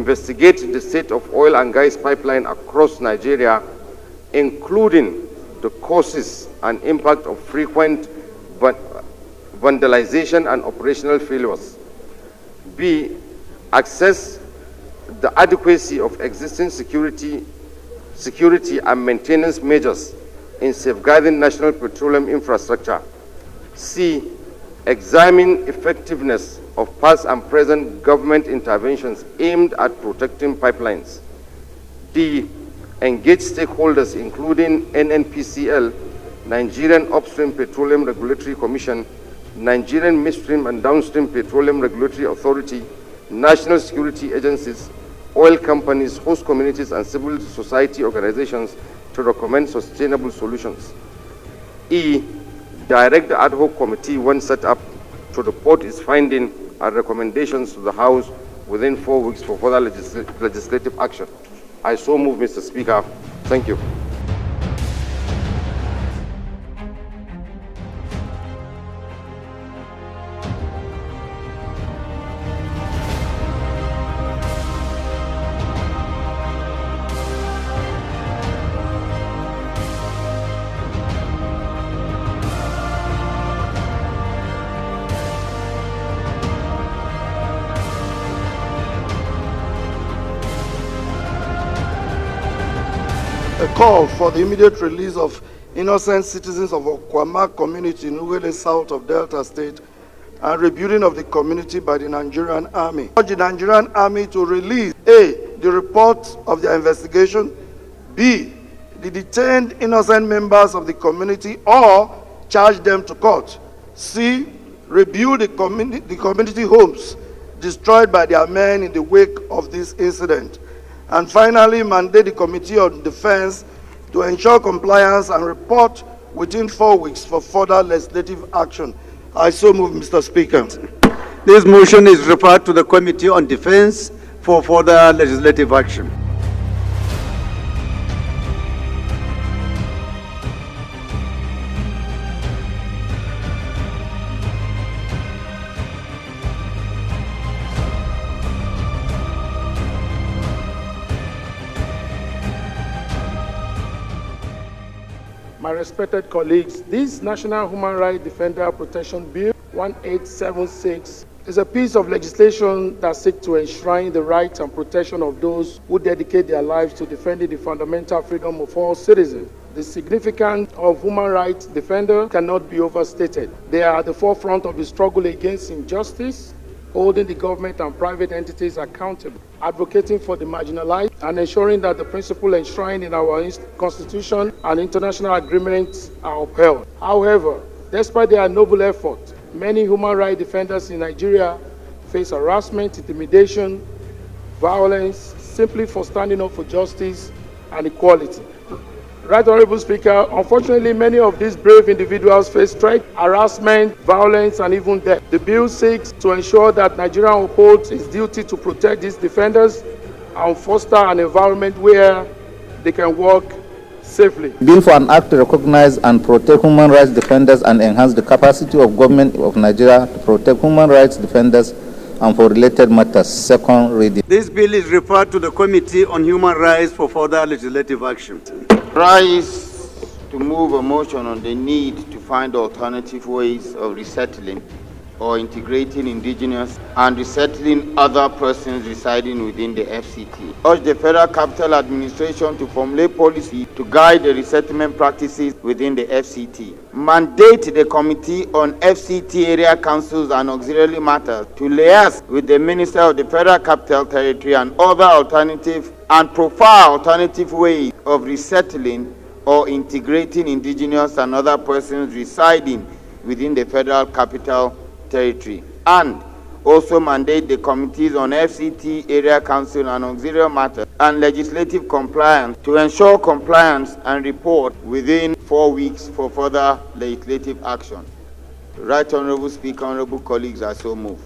investigate the state of oil and gas pipeline across Nigeria, including the causes and impact of frequent vandalization and operational failures. B, assess the adequacy of existing security and maintenance measures in safeguarding national petroleum infrastructure. C, examine effectiveness of past and present government interventions aimed at protecting pipelines. D, engage stakeholders including NNPCL, Nigerian Upstream Petroleum Regulatory Commission, Nigerian Midstream and Downstream Petroleum Regulatory Authority, national security agencies, oil companies, host communities, and civil society organizations to recommend sustainable solutions. E, direct the ad hoc committee when set up to report its findings and recommendations to the House within 4 weeks for further legislative action. I so move, Mr. Speaker. Thank you. A call for the immediate release of innocent citizens of Okwama community in Ughelli, south of Delta State, and rebuilding of the community by the Nigerian Army. Urge the Nigerian Army to release A, the report of their investigation, B, the detained innocent members of the community or charge them to court, C, rebuild the community homes destroyed by their men in the wake of this incident, and finally mandate the Committee on Defense to ensure compliance and report within 4 weeks for further legislative action. I so move, Mr. Speaker. This motion is referred to the Committee on Defense for further legislative action. My respected colleagues, this National Human Rights Defender Protection Bill 1876 is a piece of legislation that seeks to enshrine the rights and protection of those who dedicate their lives to defending the fundamental freedom of all citizens. The significance of human rights defenders cannot be overstated. They are at the forefront of the struggle against injustice, holding the government and private entities accountable, advocating for the marginalized, and ensuring that the principles enshrined in our Constitution and international agreements are upheld. However, despite their noble effort, many human rights defenders in Nigeria face harassment, intimidation, violence, simply for standing up for justice and equality. Right Honorable Speaker, unfortunately, many of these brave individuals face threat, harassment, violence, and even death. The bill seeks to ensure that Nigeria upholds its duty to protect these defenders and foster an environment where they can work safely. Bill for an act to recognize and protect human rights defenders and enhance the capacity of government of Nigeria to protect human rights defenders and for related matters. Second reading. This bill is referred to the Committee on Human Rights for further legislative action. Rise to move a motion on the need to find alternative ways of resettling or integrating indigenous and resettling other persons residing within the FCT. Urge the Federal Capital Administration to formulate policy to guide the resettlement practices within the FCT. Mandate the Committee on FCT Area Councils and Auxiliary Matters to liaise with the Minister of the Federal Capital Territory and other alternative and profile alternative ways of resettling or integrating indigenous and other persons residing within the Federal Capital Territory, and also mandate the committees on FCT, Area Council and Auxiliary Matters and legislative compliance to ensure compliance and report within 4 weeks for further legislative action. Right Honorable Speaker, honorable colleagues, I so move.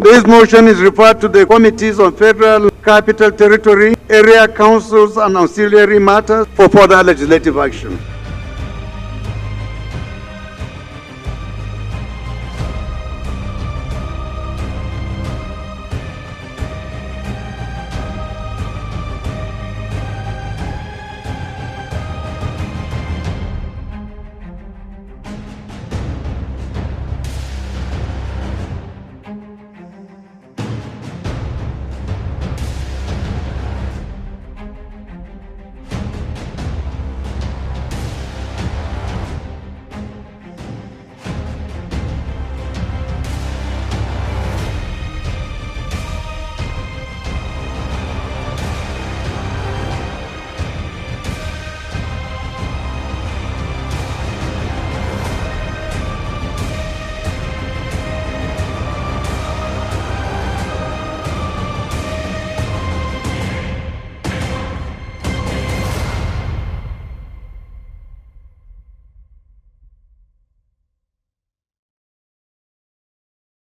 This motion is referred to the Committees on Federal Capital Territory, Area Councils and Auxiliary Matters for further legislative action.